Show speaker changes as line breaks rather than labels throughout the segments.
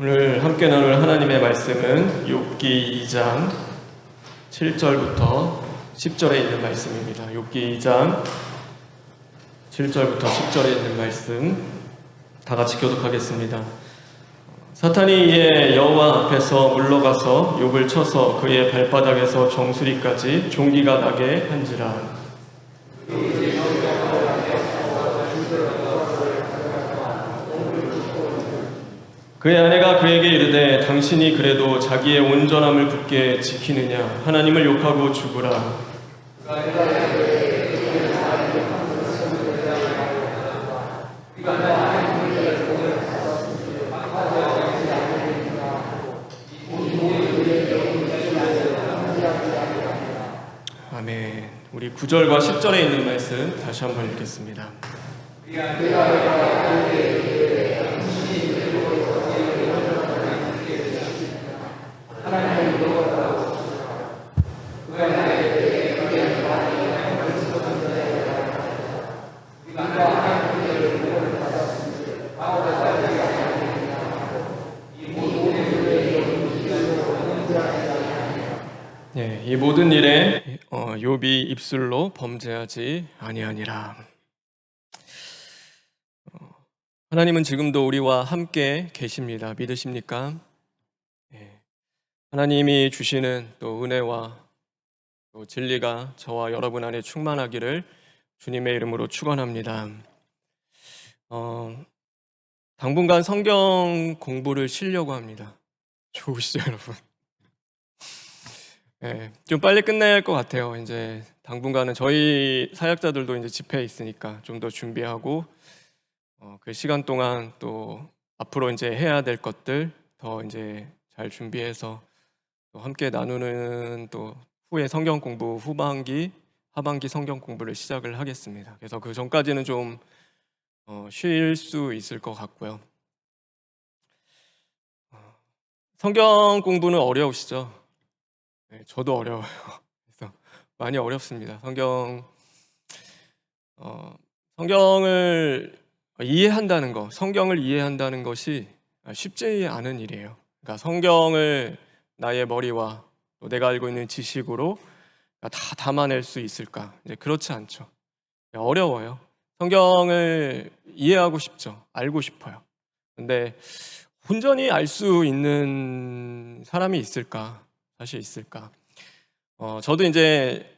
오늘 함께 나눌 하나님의 말씀은 욥기 2장 7절부터 10절에 있는 말씀입니다. 욥기 2장 7절부터 10절에 있는 말씀 다 같이 교독하겠습니다. 사탄이 이에 여호와 앞에서 물러가서 욥을 쳐서 그의 발바닥에서 정수리까지 종기가 나게 한지라. 그의 아내가 그에게 이르되 당신이 그래도 자기의 온전함을 굳게 지키느냐? 하나님을 욕하고 죽으라. 아멘. 우리 9절과 10절에 있는 말씀 다시 한번 읽겠습니다. 이 모든 일에 욥이 입술로 범죄하지 아니하니라. 하나님은 지금도 우리와 함께 계십니다. 믿으십니까? 하나님이 주시는 또 은혜와 또 진리가 저와 여러분 안에 충만하기를 주님의 이름으로 축원합니다. 당분간 성경 공부를 쉬려고 합니다. 좋으시죠, 여러분? 좀 빨리 끝내야 할 것 같아요. 이제 당분간은 저희 사역자들도 이제 집회에 있으니까 좀 더 준비하고 그 시간 동안 또 앞으로 이제 해야 될 것들 더 이제 잘 준비해서 또 함께 나누는 또 후에 성경 공부 후반기, 하반기 성경 공부를 시작을 하겠습니다. 그래서 그 전까지는 좀 쉴 수 있을 것 같고요. 성경 공부는 어려우시죠? 저도 어려워요. 그래서 많이 어렵습니다. 성경을 이해한다는 것, 성경을 이해한다는 것이 쉽지 않은 일이에요. 그러니까 성경을 나의 머리와 또 내가 알고 있는 지식으로 다 담아낼 수 있을까? 이제 그렇지 않죠. 어려워요. 성경을 이해하고 싶죠. 알고 싶어요. 근데 온전히 알 수 있는 사람이 있을까? 사실 있을까? 저도 이제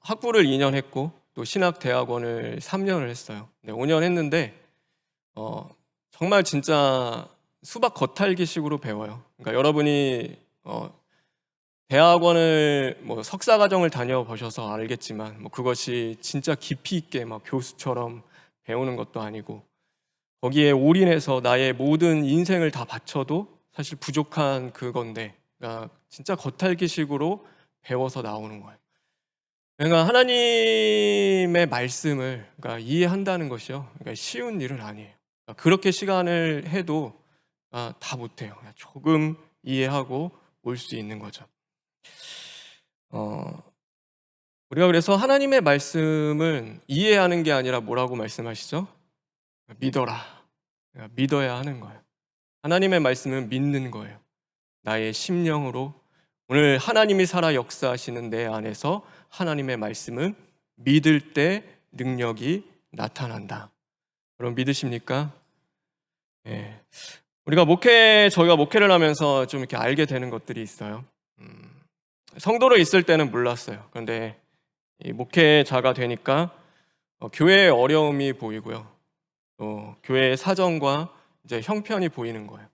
학부를 2년 했고 또 신학대학원을 3년을 했어요. 5년 했는데 정말 진짜 수박 겉핥기식으로 배워요. 그러니까 여러분이 대학원을 뭐 석사 과정을 다녀보셔서 알겠지만 뭐 그것이 진짜 깊이 있게 막 교수처럼 배우는 것도 아니고 거기에 올인해서 나의 모든 인생을 다 바쳐도 사실 부족한 그건데, 그러니까 진짜 겉핥기식으로 배워서 나오는 거예요. 그러니까 하나님의 말씀을 그러니까 이해한다는 것이요, 그러니까 쉬운 일은 아니에요. 그러니까 그렇게 시간을 해도 다 못해요. 조금 이해하고 올 수 있는 거죠. 우리가 그래서 하나님의 말씀은 이해하는 게 아니라 뭐라고 말씀하시죠? 믿어라. 그러니까 믿어야 하는 거예요. 하나님의 말씀은 믿는 거예요. 나의 심령으로 오늘 하나님이 살아 역사하시는 내 안에서 하나님의 말씀은 믿을 때 능력이 나타난다. 여러분 믿으십니까? 우리가 저희가 목회를 하면서 좀 이렇게 알게 되는 것들이 있어요. 성도로 있을 때는 몰랐어요. 그런데 이 목회자가 되니까 교회의 어려움이 보이고요. 또 교회의 사정과 이제 형편이 보이는 거예요.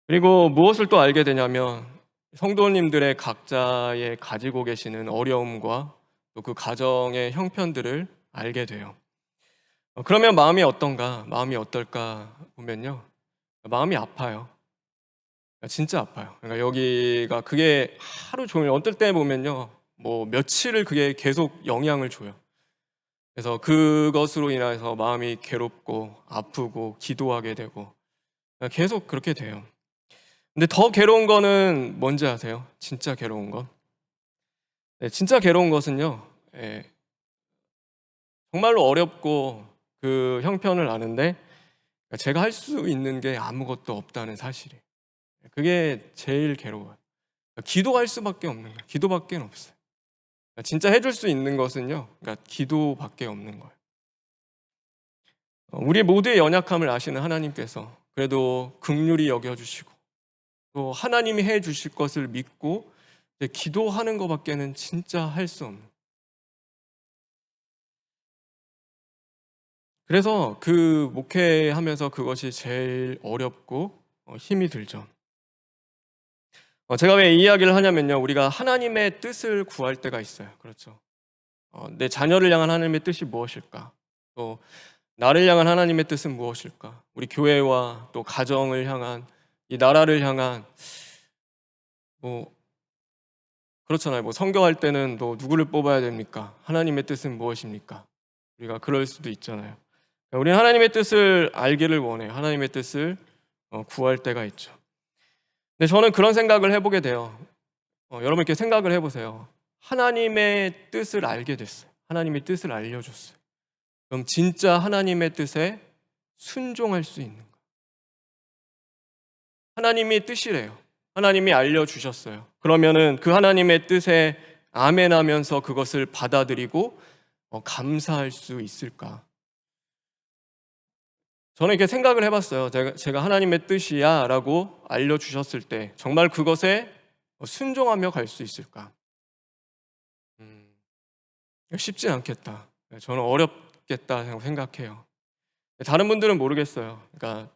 그리고 무엇을 또 알게 되냐면 성도님들의 각자의 가지고 계시는 어려움과 또 그 가정의 형편들을 알게 돼요. 그러면 마음이 어떤가? 마음이 어떨까 보면요. 마음이 아파요. 진짜 아파요. 그러니까 여기가 그게 하루 종일 어떨 때 보면요. 뭐 며칠을 그게 계속 영향을 줘요. 그래서 그것으로 인해서 마음이 괴롭고 아프고 기도하게 되고 계속 그렇게 돼요. 근데 더 괴로운 거는 뭔지 아세요? 진짜 괴로운 건? 진짜 괴로운 것은요. 정말로 어렵고 그 형편을 아는데 그러니까 제가 할 수 있는 게 아무것도 없다는 사실이에요. 그게 제일 괴로워요. 그러니까 기도할 수밖에 없는 거예요. 기도밖에 없어요. 그러니까 진짜 해줄 수 있는 것은요, 그러니까 기도밖에 없는 거예요. 우리 모두의 연약함을 아시는 하나님께서 그래도 긍휼히 여겨주시고 또 하나님이 해 주실 것을 믿고 이제 기도하는 것밖에는 진짜 할 수 없는. 그래서 그 목회하면서 그것이 제일 어렵고 힘이 들죠. 제가 왜 이 이야기를 하냐면요, 우리가 하나님의 뜻을 구할 때가 있어요. 그렇죠. 내 자녀를 향한 하나님의 뜻이 무엇일까? 또 나를 향한 하나님의 뜻은 무엇일까? 우리 교회와 또 가정을 향한, 이 나라를 향한, 뭐 그렇잖아요. 뭐 선교할 때는 또 누구를 뽑아야 됩니까? 하나님의 뜻은 무엇입니까? 우리가 그럴 수도 있잖아요. 우리는 하나님의 뜻을 알기를 원해요. 하나님의 뜻을 구할 때가 있죠. 근데 저는 그런 생각을 해보게 돼요. 여러분 이렇게 생각을 해보세요. 하나님의 뜻을 알게 됐어요. 하나님의 뜻을 알려줬어요. 그럼 진짜 하나님의 뜻에 순종할 수 있는 거예요. 하나님이 뜻이래요. 하나님이 알려주셨어요. 그러면은 그 하나님의 뜻에 아멘하면서 그것을 받아들이고 감사할 수 있을까? 저는 이렇게 생각을 해봤어요. 제가 하나님의 뜻이야 라고 알려주셨을 때 정말 그것에 순종하며 갈 수 있을까? 음, 쉽지 않겠다. 저는 어렵겠다 생각해요. 다른 분들은 모르겠어요. 그러니까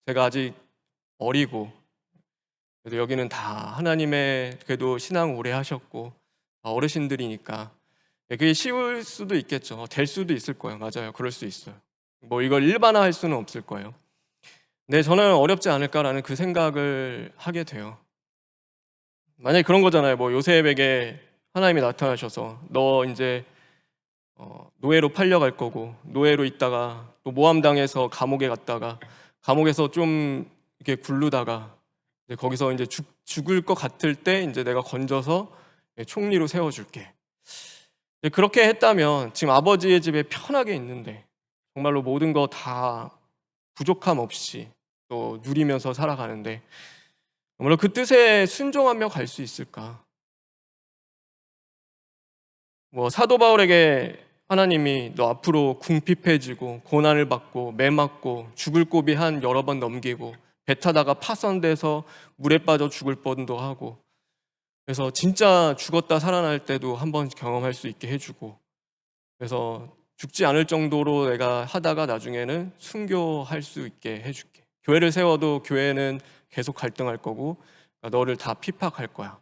제가 아직 어리고 그래도 여기는 다 하나님의 그래도 신앙 오래 하셨고 어르신들이니까 그게 쉬울 수도 있겠죠. 될 수도 있을 거예요. 맞아요. 그럴 수 있어요. 뭐 이걸 일반화할 수는 없을 거예요. 근데 저는 어렵지 않을까라는 그 생각을 하게 돼요. 만약에 그런 거잖아요. 뭐 요셉에게 하나님이 나타나셔서 너 이제 노예로 팔려갈 거고 노예로 있다가 또 모함당해서 감옥에 갔다가 감옥에서 좀 이렇게 굴르다가 이제 거기서 이제 죽을 것 같을 때 이제 내가 건져서 총리로 세워줄게. 그렇게 했다면 지금 아버지의 집에 편하게 있는데 정말로 모든 거 다 부족함 없이 또 누리면서 살아가는데 물론 그 뜻에 순종하며 갈 수 있을까? 뭐 사도 바울에게 하나님이 너 앞으로 궁핍해지고 고난을 받고 매 맞고 죽을 고비 한 여러 번 넘기고 배 타다가 파선돼서 물에 빠져 죽을 뻔도 하고 그래서 진짜 죽었다 살아날 때도 한번 경험할 수 있게 해주고 그래서 죽지 않을 정도로 내가 하다가 나중에는 순교할 수 있게 해줄게. 교회를 세워도 교회는 계속 갈등할 거고 너를 다 핍박할 거야.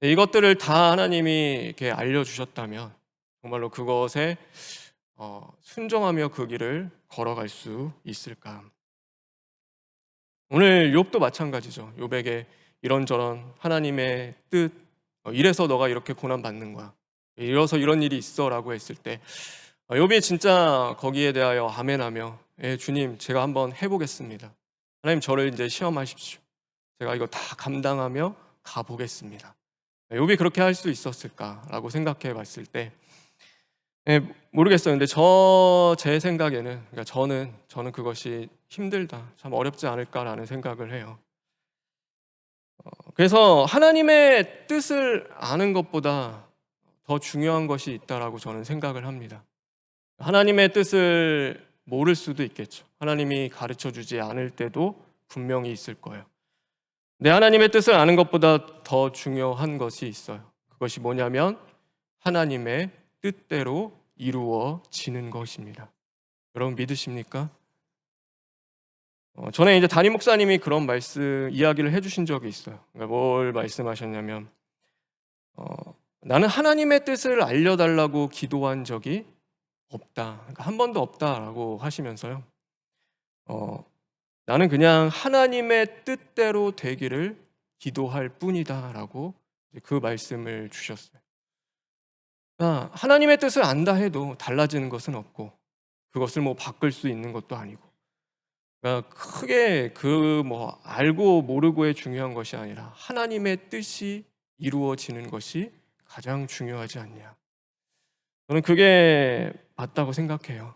이것들을 다 하나님이 이렇게 알려주셨다면 정말로 그것에 순종하며 그 길을 걸어갈 수 있을까? 오늘 욥도 마찬가지죠. 욥에게 이런저런 하나님의 뜻, 이래서 너가 이렇게 고난 받는 거야. 이래서 이런 일이 있어라고 했을 때 욥이 진짜 거기에 대하여 아멘하며 예, 주님 제가 한번 해보겠습니다. 하나님 저를 이제 시험하십시오. 제가 이거 다 감당하며 가보겠습니다. 욥이 그렇게 할 수 있었을까라고 생각해 봤을 때 예, 모르겠어요. 근데 제 생각에는 그러니까 저는 그것이 힘들다. 참 어렵지 않을까라는 생각을 해요. 그래서 하나님의 뜻을 아는 것보다 더 중요한 것이 있다라고 저는 생각을 합니다. 하나님의 뜻을 모를 수도 있겠죠. 하나님이 가르쳐 주지 않을 때도 분명히 있을 거예요. 근데 하나님의 뜻을 아는 것보다 더 중요한 것이 있어요. 그것이 뭐냐면 하나님의 뜻대로 이루어지는 것입니다. 여러분 믿으십니까? 전에 이제 담임 목사님이 그런 말씀 이야기를 해주신 적이 있어요. 그러니까 뭘 말씀하셨냐면 나는 하나님의 뜻을 알려달라고 기도한 적이 없다. 그러니까 한 번도 없다라고 하시면서요. 나는 그냥 하나님의 뜻대로 되기를 기도할 뿐이다라고 그 말씀을 주셨어요. 그러니까 하나님의 뜻을 안다 해도 달라지는 것은 없고 그것을 뭐 바꿀 수 있는 것도 아니고 그러니까 크게 그 뭐 알고 모르고의 중요한 것이 아니라 하나님의 뜻이 이루어지는 것이 가장 중요하지 않냐. 저는 그게 맞다고 생각해요.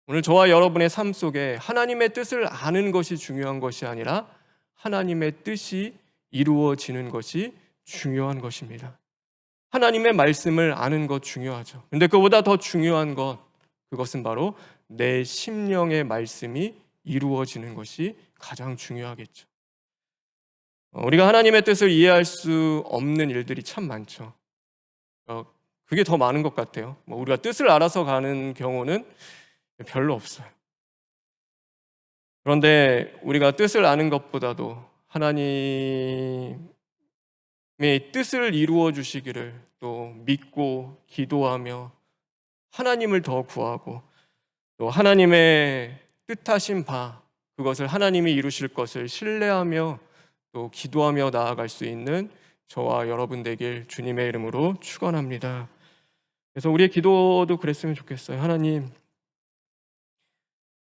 오늘 저와 여러분의 삶 속에 하나님의 뜻을 아는 것이 중요한 것이 아니라 하나님의 뜻이 이루어지는 것이 중요한 것입니다. 하나님의 말씀을 아는 것 중요하죠. 근데 그보다 더 중요한 그것은 바로 내 심령의 말씀이 이루어지는 것이 가장 중요하겠죠. 우리가 하나님의 뜻을 이해할 수 없는 일들이 참 많죠. 그게 더 많은 것 같아요. 우리가 뜻을 알아서 가는 경우는 별로 없어요. 그런데 우리가 뜻을 아는 것보다도 하나님의 뜻을 이루어 주시기를 또 믿고 기도하며 하나님을 더 구하고 또 하나님의 뜻하신 바 그것을 하나님이 이루실 것을 신뢰하며 또 기도하며 나아갈 수 있는 저와 여러분 되길 주님의 이름으로 축원합니다. 그래서 우리의 기도도 그랬으면 좋겠어요. 하나님,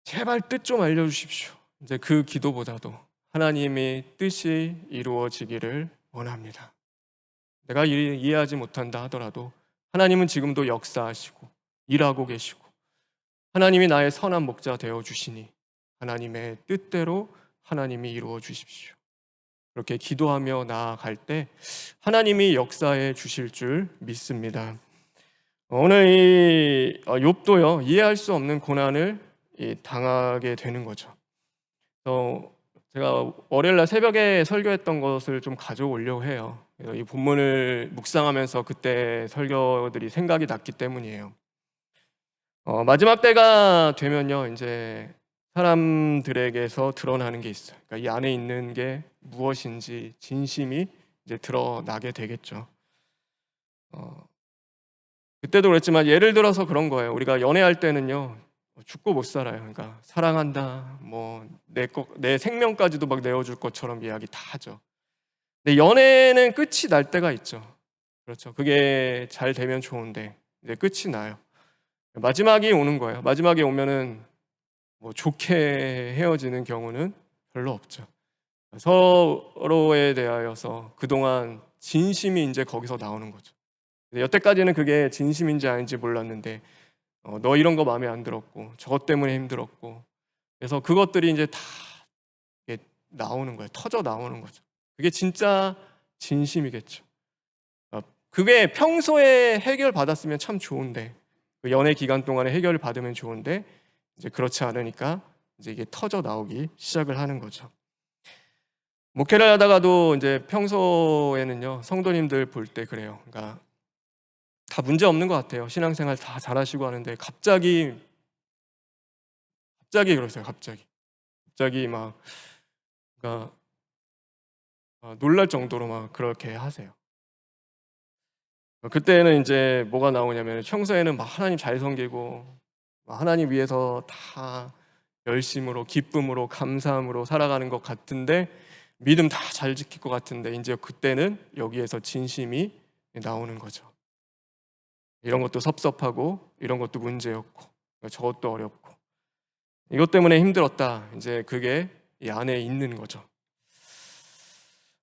제발 뜻 좀 알려주십시오. 이제 그 기도보다도 하나님의 뜻이 이루어지기를 원합니다. 내가 이해하지 못한다 하더라도 하나님은 지금도 역사하시고 일하고 계시고 하나님이 나의 선한 목자 되어 주시니 하나님의 뜻대로 하나님이 이루어 주십시오. 그렇게 기도하며 나아갈 때 하나님이 역사해 주실 줄 믿습니다. 오늘 이 욥도요, 이해할 수 없는 고난을 당하게 되는 거죠. 제가 월요일날 새벽에 설교했던 것을 좀 가져오려고 해요. 이 본문을 묵상하면서 그때 설교들이 생각이 났기 때문이에요. 마지막 때가 되면요, 이제 사람들에게서 드러나는 게 있어요. 그러니까 이 안에 있는 게 무엇인지 진심이 이제 드러나게 되겠죠. 그때도 그랬지만 예를 들어서 그런 거예요. 우리가 연애할 때는요, 죽고 못 살아요. 그러니까 사랑한다, 내 생명까지도 막 내어줄 것처럼 이야기 다 하죠. 근데 연애는 끝이 날 때가 있죠. 그렇죠. 그게 잘 되면 좋은데 이제 끝이 나요. 마지막이 오는 거예요. 마지막에 오면은 좋게 헤어지는 경우는 별로 없죠. 서로에 대하여서 그동안 진심이 이제 거기서 나오는 거죠. 여태까지는 그게 진심인지 아닌지 몰랐는데 너 이런 거 마음에 안 들었고 저것 때문에 힘들었고 그래서 그것들이 이제 다 나오는 거예요. 터져 나오는 거죠. 그게 진짜 진심이겠죠. 그게 평소에 해결받았으면 참 좋은데 그 연애 기간 동안에 해결을 받으면 좋은데 이제 그렇지 않으니까 이제 이게 터져 나오기 시작을 하는 거죠. 목회를 하다가도 이제 평소에는요 성도님들 볼 때 그래요. 그러니까 다 문제 없는 것 같아요. 신앙생활 다 잘하시고 하는데 갑자기 그러세요. 갑자기 막 그러니까 놀랄 정도로 막 그렇게 하세요. 그때는 이제 뭐가 나오냐면 평소에는 막 하나님 잘 섬기고 하나님 위해서 다 열심으로 기쁨으로 감사함으로 살아가는 것 같은데 믿음 다 잘 지킬 것 같은데 이제 그때는 여기에서 진심이 나오는 거죠. 이런 것도 섭섭하고 이런 것도 문제였고 저것도 어렵고 이것 때문에 힘들었다. 이제 그게 이 안에 있는 거죠.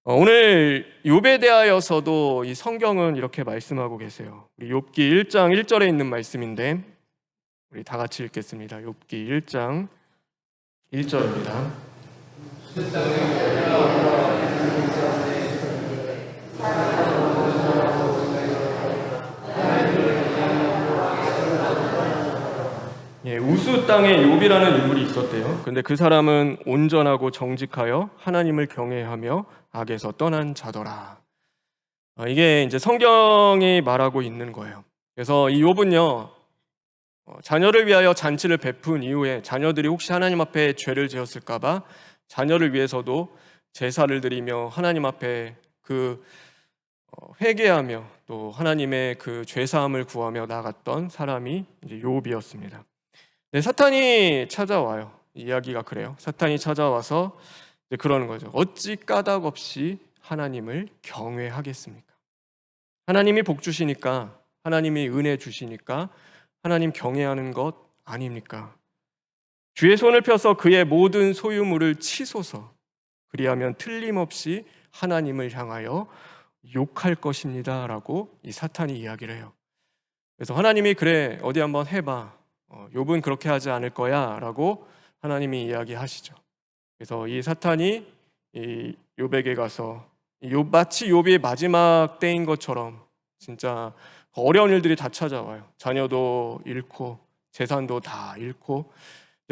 오늘 욥에 대하여서도 이 성경은 이렇게 말씀하고 계세요. 우리 욥기 1장 1절에 있는 말씀인데 우리 다 같이 읽겠습니다. 욥기 1장 1절입니다. 우스 땅에 욥이라는 인물이 있었대요. 근데 그 사람은 온전하고 정직하여 하나님을 경외하며 악에서 떠난 자더라. 이게 이제 성경이 말하고 있는 거예요. 그래서 이 욥은요, 자녀를 위하여 잔치를 베푼 이후에 자녀들이 혹시 하나님 앞에 죄를 지었을까봐 자녀를 위해서도 제사를 드리며 하나님 앞에 회개하며 또 하나님의 그 죄사함을 구하며 나갔던 사람이 이제 욥이었습니다. 네, 사탄이 찾아와요. 이야기가 그래요. 사탄이 찾아와서 이제 그러는 거죠. 어찌 까닭 없이 하나님을 경외하겠습니까? 하나님이 복 주시니까, 하나님이 은혜 주시니까 하나님 경외하는 것 아닙니까? 주의 손을 펴서 그의 모든 소유물을 치소서. 그리하면 틀림없이 하나님을 향하여 욕할 것입니다 라고 이 사탄이 이야기를 해요. 그래서 하나님이 그래 어디 한번 해봐. 욥은 그렇게 하지 않을 거야라고 하나님이 이야기하시죠. 그래서 이 사탄이 이 욥에게 가서 마치 욥의 마지막 때인 것처럼 진짜 어려운 일들이 다 찾아와요. 자녀도 잃고 재산도 다 잃고.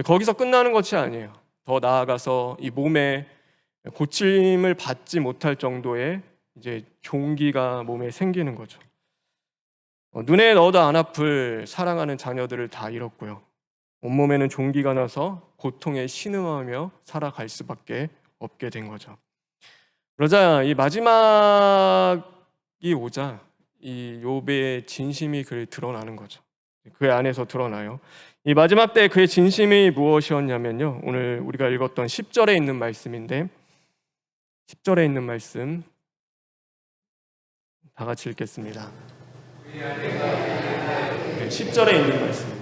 거기서 끝나는 것이 아니에요. 더 나아가서 이 몸에 고침을 받지 못할 정도의 이제 종기가 몸에 생기는 거죠. 눈에 넣어도 안 아플 사랑하는 자녀들을 다 잃었고요. 온몸에는 종기가 나서 고통에 신음하며 살아갈 수밖에 없게 된 거죠. 그러자 이 마지막이 오자 이 욥의 진심이 드러나는 거죠. 그 안에서 드러나요. 이 마지막 때 그의 진심이 무엇이었냐면요. 오늘 우리가 읽었던 10절에 있는 말씀인데 10절에 있는 말씀 다 같이 읽겠습니다. 10절에 있는 말씀입니다.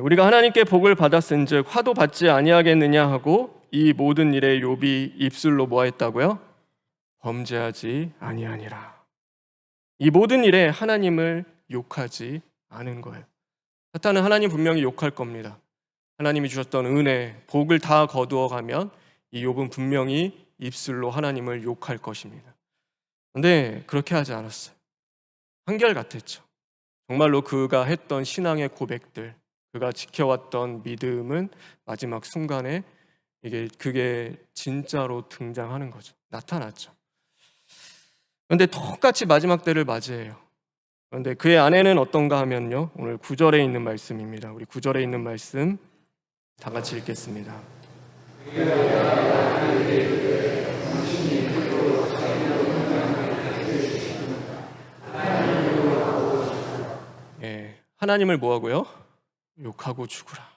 우리가 하나님께 복을 받았은즉 화도 받지 아니하겠느냐 하고 이 모든 일에 욥이 입술로 뭐했다고요? 범죄하지 아니하니라. 이 모든 일에 하나님을 욕하지 않은 거예요. 사탄은 하나님 분명히 욕할 겁니다. 하나님이 주셨던 은혜, 복을 다 거두어 가면 이 욥은 분명히 입술로 하나님을 욕할 것입니다. 그런데 그렇게 하지 않았어요. 한결같았죠. 정말로 그가 했던 신앙의 고백들, 그가 지켜왔던 믿음은 마지막 순간에 그게 진짜로 등장하는 거죠. 나타났죠. 그런데 똑같이 마지막 때를 맞이해요. 그런데 그의 아내는 어떤가 하면요. 오늘 9절에 있는 말씀입니다. 우리 9절에 있는 말씀 다 같이 읽겠습니다. 하나님을 뭐하고요? 욕하고 죽으라.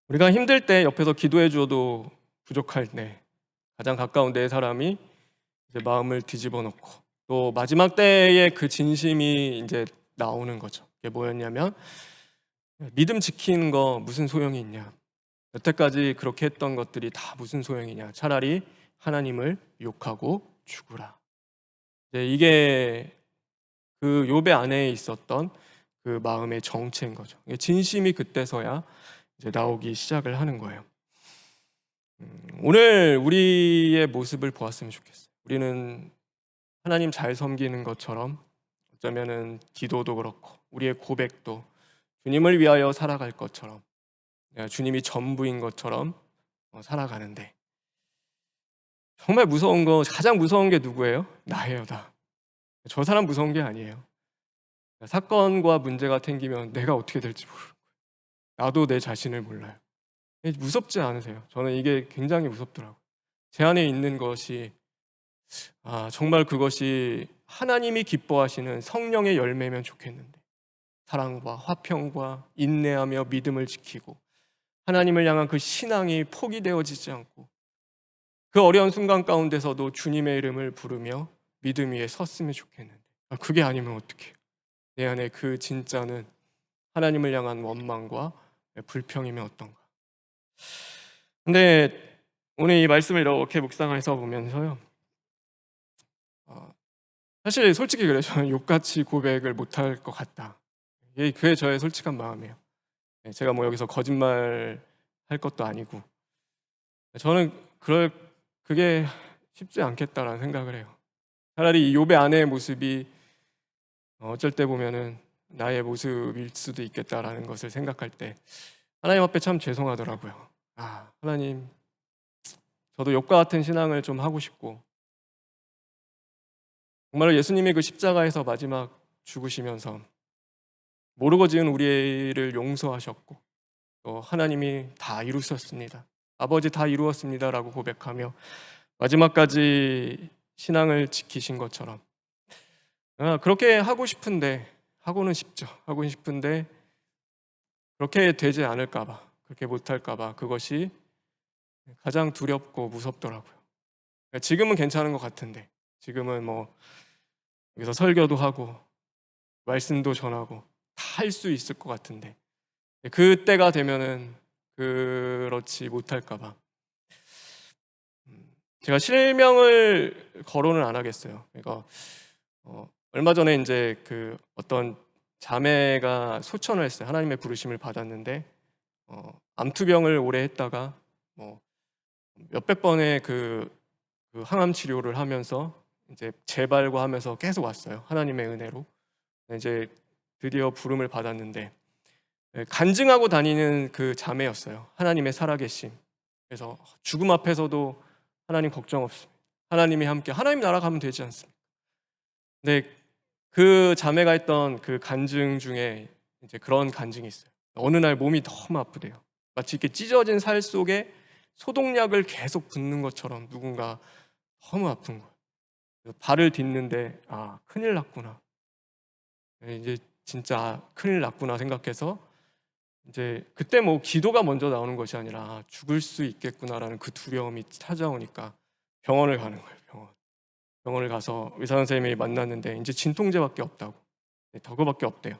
우리가 힘들 때 옆에서 기도해 주어도 부족할 때 가장 가까운 내 사람이 이제 마음을 뒤집어 놓고 또 마지막 때에 그 진심이 이제 나오는 거죠. 그게 뭐였냐면 믿음 지키는 거 무슨 소용이 있냐? 여태까지 그렇게 했던 것들이 다 무슨 소용이냐? 차라리 하나님을 욕하고 죽으라. 이게 그 욥의 안에 있었던 그 마음의 정체인 거죠. 진심이 그때서야 이제 나오기 시작을 하는 거예요. 오늘 우리의 모습을 보았으면 좋겠어요. 우리는 하나님 잘 섬기는 것처럼 어쩌면은 기도도 그렇고 우리의 고백도 주님을 위하여 살아갈 것처럼 주님이 전부인 것처럼 살아가는데 정말 무서운 거 가장 무서운 게 누구예요? 나예요, 나. 저 사람 무서운 게 아니에요. 사건과 문제가 생기면 내가 어떻게 될지 모르는 거예요. 나도 내 자신을 몰라요. 무섭지 않으세요? 저는 이게 굉장히 무섭더라고요. 제 안에 있는 것이 정말 그것이 하나님이 기뻐하시는 성령의 열매면 좋겠는데 사랑과 화평과 인내하며 믿음을 지키고 하나님을 향한 그 신앙이 포기되어지지 않고 그 어려운 순간 가운데서도 주님의 이름을 부르며 믿음 위에 섰으면 좋겠는데 그게 아니면 어떡해요? 내 안에 그 진짜는 하나님을 향한 원망과 불평이면 어떤가? 근데 오늘 이 말씀을 이렇게 묵상해서 보면서요. 사실 솔직히 그래요. 저는 욕같이 고백을 못할 것 같다. 그게 저의 솔직한 마음이에요. 제가 뭐 여기서 거짓말 할 것도 아니고 저는 그게 쉽지 않겠다라는 생각을 해요. 차라리 이 욥의 아내의 모습이 어쩔 때 보면은 나의 모습일 수도 있겠다라는 것을 생각할 때 하나님 앞에 참 죄송하더라고요. 하나님, 저도 욥과 같은 신앙을 좀 하고 싶고 정말로 예수님이 그 십자가에서 마지막 죽으시면서 모르고 지은 우리를 용서하셨고 또 하나님이 다 이루셨습니다. 아버지 다 이루었습니다라고 고백하며 마지막까지 신앙을 지키신 것처럼 그렇게 하고 싶은데 하고는 싶은데 그렇게 되지 않을까봐 그렇게 못할까봐 그것이 가장 두렵고 무섭더라고요. 지금은 괜찮은 것 같은데 지금은 뭐 여기서 설교도 하고 말씀도 전하고 다 할 수 있을 것 같은데 그때가 되면은 그렇지 못할까 봐 제가 실명을 거론을 안 하겠어요. 그러니까 얼마 전에 이제 그 어떤 자매가 소천을 했어요. 하나님의 부르심을 받았는데 암투병을 오래 했다가 뭐 몇백 번의 그 항암 치료를 하면서 이제 재발과하면서 계속 왔어요. 하나님의 은혜로 이제 드디어 부름을 받았는데 간증하고 다니는 그 자매였어요. 하나님의 살아계심. 그래서 죽음 앞에서도 하나님 걱정 없습니다. 하나님이 함께 하나님 나라 가면 되지 않습니까? 근데 그 자매가 했던 그 간증 중에 이제 그런 간증이 있어요. 어느 날 몸이 너무 아프대요. 마치 이렇게 찢어진 살 속에 소독약을 계속 붓는 것처럼 누군가 너무 아픈 거예요. 발을 딛는데 아 큰일 났구나. 이제 진짜 큰일 났구나 생각해서 이제 그때 뭐 기도가 먼저 나오는 것이 아니라 죽을 수 있겠구나라는 그 두려움이 찾아오니까 병원을 가는 거예요. 병원을 가서 의사 선생님이 만났는데 이제 진통제밖에 없다고. 그거밖에 없대요.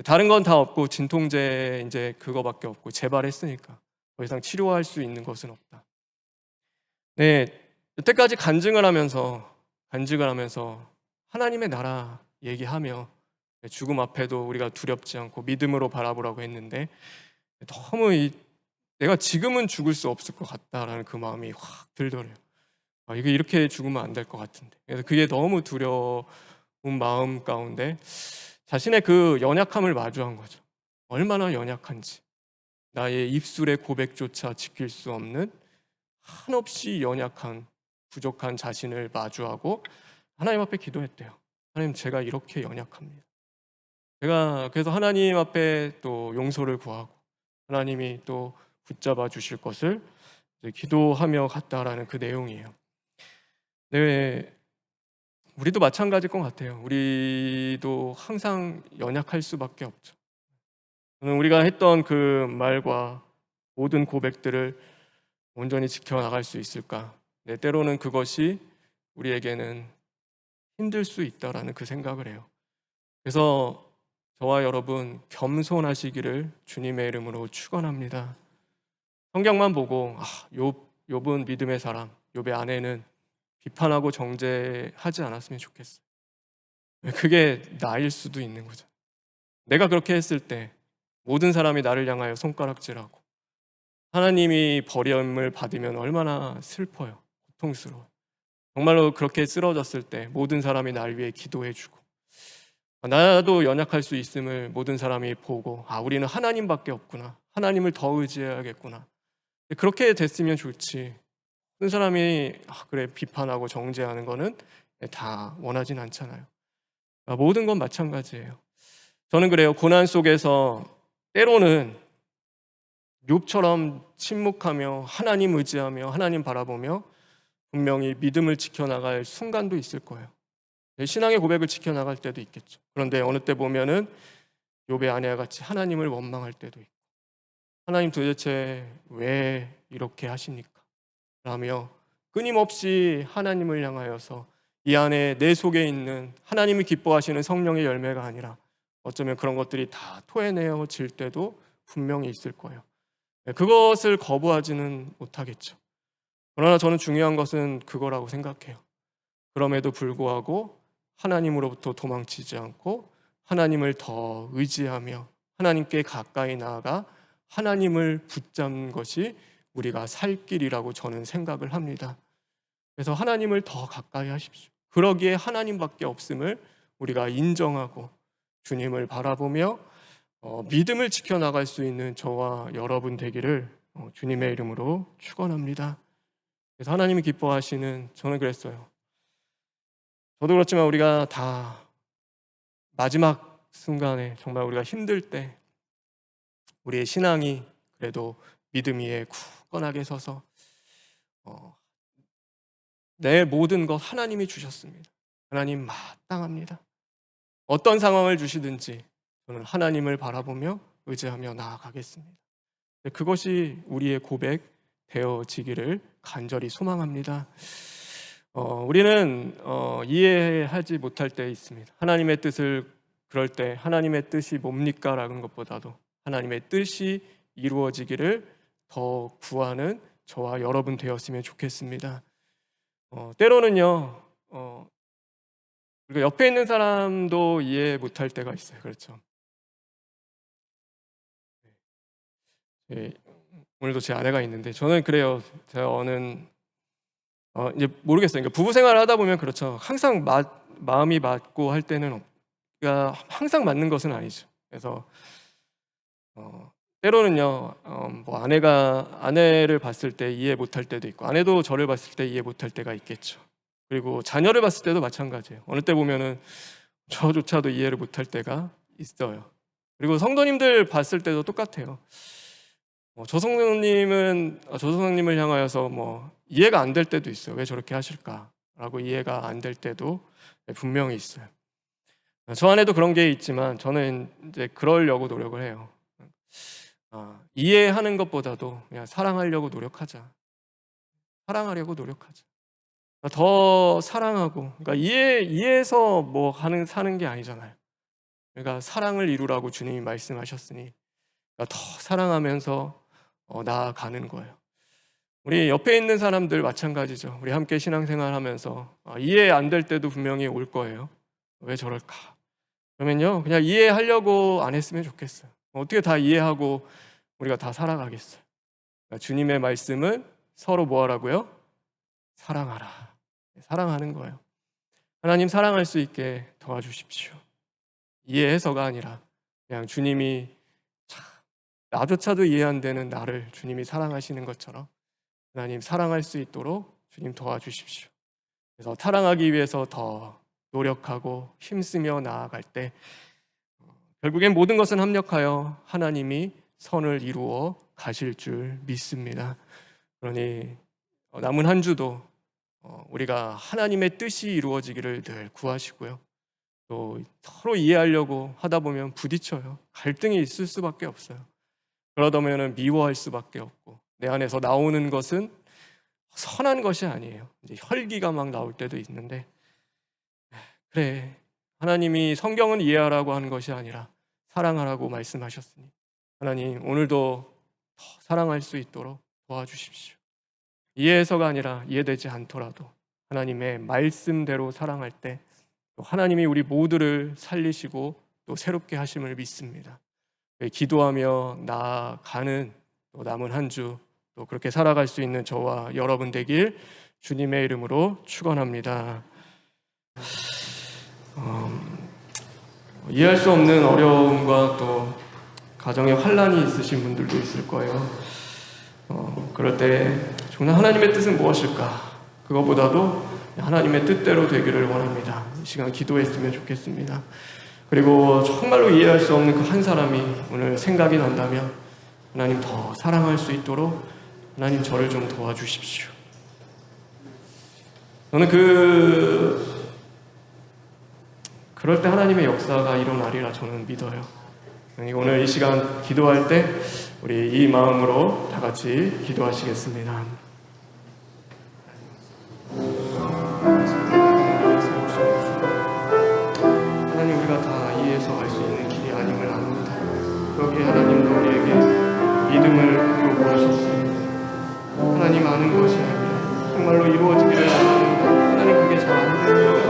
다른 건 다 없고 진통제 이제 그거밖에 없고 재발했으니까 더 이상 치료할 수 있는 것은 없다. 네, 여태까지 간증을 하면서 하나님의 나라 얘기하며 죽음 앞에도 우리가 두렵지 않고 믿음으로 바라보라고 했는데 너무 내가 지금은 죽을 수 없을 것 같다라는 그 마음이 확 들더래요. 이게 이렇게 죽으면 안 될 것 같은데. 그래서 그게 너무 두려운 마음 가운데 자신의 그 연약함을 마주한 거죠. 얼마나 연약한지. 나의 입술의 고백조차 지킬 수 없는 한없이 연약한 부족한 자신을 마주하고 하나님 앞에 기도했대요. 하나님 제가 이렇게 연약합니다. 제가 그래서 하나님 앞에 또 용서를 구하고 하나님이 또 붙잡아 주실 것을 기도하며 갔다라는 그 내용이에요. 네, 우리도 마찬가지일 것 같아요. 우리도 항상 연약할 수밖에 없죠. 저는 우리가 했던 그 말과 모든 고백들을 온전히 지켜나갈 수 있을까? 네, 때로는 그것이 우리에게는 힘들 수 있다라는 그 생각을 해요. 그래서 저와 여러분 겸손하시기를 주님의 이름으로 축원합니다. 성경만 보고 욥은 믿음의 사람, 욥의 아내는 비판하고 정죄하지 않았으면 좋겠어요. 그게 나일 수도 있는 거죠. 내가 그렇게 했을 때 모든 사람이 나를 향하여 손가락질하고 하나님이 버림을 받으면 얼마나 슬퍼요. 고통스러워요. 정말로 그렇게 쓰러졌을 때 모든 사람이 날 위해 기도해주고 나도 연약할 수 있음을 모든 사람이 보고 우리는 하나님밖에 없구나. 하나님을 더 의지해야겠구나. 그렇게 됐으면 좋지. 모든 사람이 그래 비판하고 정죄하는 거는 다 원하진 않잖아요. 모든 건 마찬가지예요. 저는 그래요. 고난 속에서 때로는 욥처럼 침묵하며 하나님 의지하며 하나님 바라보며 분명히 믿음을 지켜나갈 순간도 있을 거예요. 신앙의 고백을 지켜나갈 때도 있겠죠. 그런데 어느 때 보면은 욥의 아내와 같이 하나님을 원망할 때도 있고 하나님 도대체 왜 이렇게 하십니까? 라며 끊임없이 하나님을 향하여서 이 안에 내 속에 있는 하나님이 기뻐하시는 성령의 열매가 아니라 어쩌면 그런 것들이 다 토해내어질 때도 분명히 있을 거예요. 그것을 거부하지는 못하겠죠. 그러나 저는 중요한 것은 그거라고 생각해요. 그럼에도 불구하고 하나님으로부터 도망치지 않고 하나님을 더 의지하며 하나님께 가까이 나아가 하나님을 붙잡는 것이 우리가 살 길이라고 저는 생각을 합니다. 그래서 하나님을 더 가까이 하십시오. 그러기에 하나님밖에 없음을 우리가 인정하고 주님을 바라보며 믿음을 지켜나갈 수 있는 저와 여러분 되기를 주님의 이름으로 축원합니다. 그래서 하나님이 기뻐하시는 저는 그랬어요. 저도 그렇지만 우리가 다 마지막 순간에 정말 우리가 힘들 때 우리의 신앙이 그래도 믿음 위에 굳건하게 서서 내 모든 것 하나님이 주셨습니다. 하나님 마땅합니다. 어떤 상황을 주시든지 저는 하나님을 바라보며 의지하며 나아가겠습니다. 그것이 우리의 고백 되어지기를 간절히 소망합니다. 우리는 이해하지 못할 때 있습니다. 하나님의 뜻을 그럴 때 하나님의 뜻이 뭡니까? 라는 것보다도 하나님의 뜻이 이루어지기를 더 구하는 저와 여러분 되었으면 좋겠습니다. 때로는요, 우리가 옆에 있는 사람도 이해 못할 때가 있어요. 그렇죠? 예, 오늘도 제 아내가 있는데 저는 그래요. 저는 이제 모르겠어요. 그러니까 부부 생활을 하다 보면 그렇죠. 항상 마음이 맞고 할 때는 그러니까 항상 맞는 것은 아니죠. 그래서 때로는요, 뭐 아내가 아내를 봤을 때 이해 못할 때도 있고 아내도 저를 봤을 때 이해 못할 때가 있겠죠. 그리고 자녀를 봤을 때도 마찬가지예요. 어느 때 보면은 저조차도 이해를 못할 때가 있어요. 그리고 성도님들 봤을 때도 똑같아요. 저 성도님을 향하여서 뭐 이해가 안 될 때도 있어요. 왜 저렇게 하실까라고 이해가 안 될 때도 분명히 있어요. 저 안에도 그런 게 있지만 저는 이제 그러려고 노력을 해요. 이해하는 것보다도 그냥 사랑하려고 노력하자. 사랑하려고 노력하자. 더 사랑하고, 그러니까 이해해서 뭐 사는 게 아니잖아요. 그러니까 사랑을 이루라고 주님이 말씀하셨으니 그러니까 더 사랑하면서 나아가는 거예요. 우리 옆에 있는 사람들 마찬가지죠. 우리 함께 신앙생활하면서 이해 안 될 때도 분명히 올 거예요. 왜 저럴까? 그러면요, 그냥 이해하려고 안 했으면 좋겠어요. 어떻게 다 이해하고 우리가 다 살아가겠어요? 그러니까 주님의 말씀은 서로 뭐 하라고요? 사랑하라. 사랑하는 거예요. 하나님 사랑할 수 있게 도와주십시오. 이해해서가 아니라 그냥 주님이 나조차도 이해 안 되는 나를 주님이 사랑하시는 것처럼 하나님 사랑할 수 있도록 주님 도와주십시오. 그래서 사랑하기 위해서 더 노력하고 힘쓰며 나아갈 때 결국엔 모든 것은 합력하여 하나님이 선을 이루어 가실 줄 믿습니다. 그러니 남은 한 주도 우리가 하나님의 뜻이 이루어지기를 늘 구하시고요. 또 서로 이해하려고 하다 보면 부딪혀요. 갈등이 있을 수밖에 없어요. 그러다 보면 미워할 수밖에 없고 내 안에서 나오는 것은 선한 것이 아니에요. 이제 혈기가 막 나올 때도 있는데 그래, 하나님이 성경은 이해하라고 하는 것이 아니라 사랑하라고 말씀하셨으니 하나님 오늘도 더 사랑할 수 있도록 도와주십시오. 이해해서가 아니라 이해되지 않더라도 하나님의 말씀대로 사랑할 때 또 하나님이 우리 모두를 살리시고 또 새롭게 하심을 믿습니다. 기도하며 나아가는 또 남은 한 주 또 그렇게 살아갈 수 있는 저와 여러분 되길 주님의 이름으로 축원합니다. 이해할 수 없는 어려움과 또 가정에 환란이 있으신 분들도 있을 거예요. 그럴 때 정말 하나님의 뜻은 무엇일까? 그것보다도 하나님의 뜻대로 되기를 원합니다. 이 시간 기도했으면 좋겠습니다. 그리고 정말로 이해할 수 없는 그 한 사람이 오늘 생각이 난다면 하나님 더 사랑할 수 있도록 하나님 저를 좀 도와주십시오. 저는 그럴 때 하나님의 역사가 일어나리라 저는 믿어요. 오늘 이 시간 기도할 때 우리 이 마음으로 다 같이 기도하시겠습니다. 하나님 우리가 다 이해해서 갈 수 있는 길이 아님을 압니다. 여기 하나님도 우리에게 믿음을 요구하셨습니다. 하나님 아는 것이 아니라 정말로 이루어지기를 원합니다. 하나님 그게 잘 안 됩니다.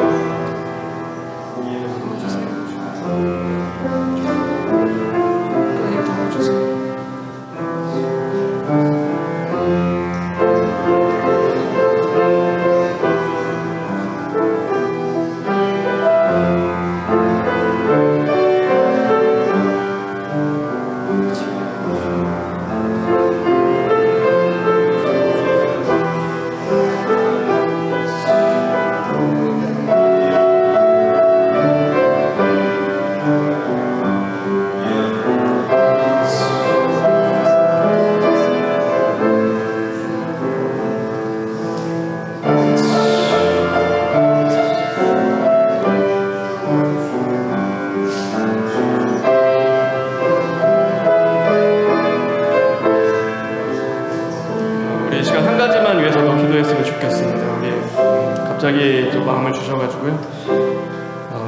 갑자기 또 마음을 주셔가지고요.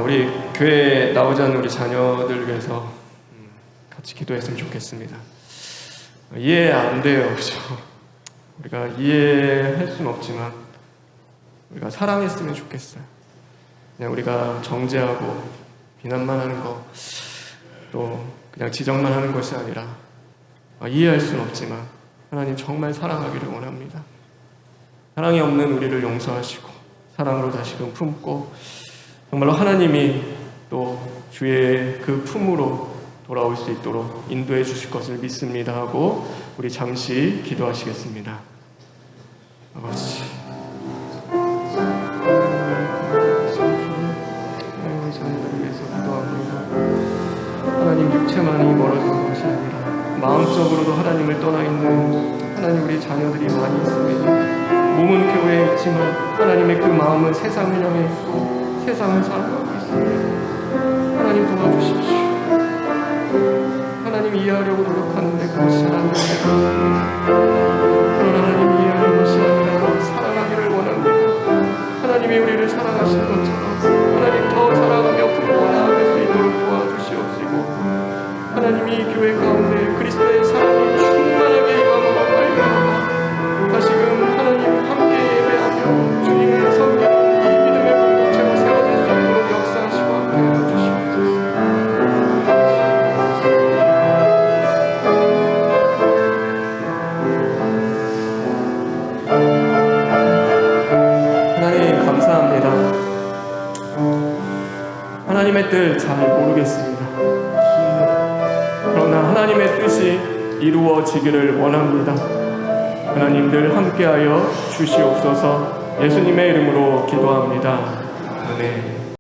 우리 교회에 나오지 않는 우리 자녀들 위해서 같이 기도했으면 좋겠습니다. 이해 안 돼요, 그죠? 우리가 이해할 수는 없지만 우리가 사랑했으면 좋겠어요. 그냥 우리가 정죄하고 비난만 하는 거, 또 그냥 지적만 하는 것이 아니라 이해할 수는 없지만 하나님 정말 사랑하기를 원합니다. 사랑이 없는 우리를 용서하시고 사랑으로 다시금 품고 정말로 하나님이 또 주의 그 품으로 돌아올 수 있도록 인도해 주실 것을 믿습니다 하고 우리 잠시 기도하시겠습니다. 아버지, 우리 자녀들을 위해서 기도합니다. 하나님, 육체만이 멀어진 것이 아니라 마음적으로도 하나님을 떠나 있는 하나님 우리 자녀들이 많이 있습니다. 몸은 교회에 있지만 하나님의 그 마음은 세상을 향해 있고 세상을 사랑하고 있습니다. 하나님 도와주십시오. 하나님 이해하려고 노력하는데 그것이 안 되고 있습니다. 그러나 하나님 이해하는 것이 아니라 사랑하기를 원합니다. 하나님이 우리를 사랑하시는 것처럼 하나님 더 사랑하며 품고 나아갈 수 있도록 도와주시옵시고 하나님이 교회 가운데 그리스도의 사랑이 충만하게 임함으로 말미암아 다시금 하나님 함께 예배하며 주님을 섬기는 이 믿음의 공동체로 세워질 수 있도록 역사하시고 함께하여 주시옵소서. 하나님 감사합니다. 하나님의 뜻 잘 모르겠습니다. 그러나 하나님의 뜻이 이루어지기를 원합니다. 하나님 늘 함께하여 주시옵소서. 예수님의 이름으로 기도합니다. 아멘.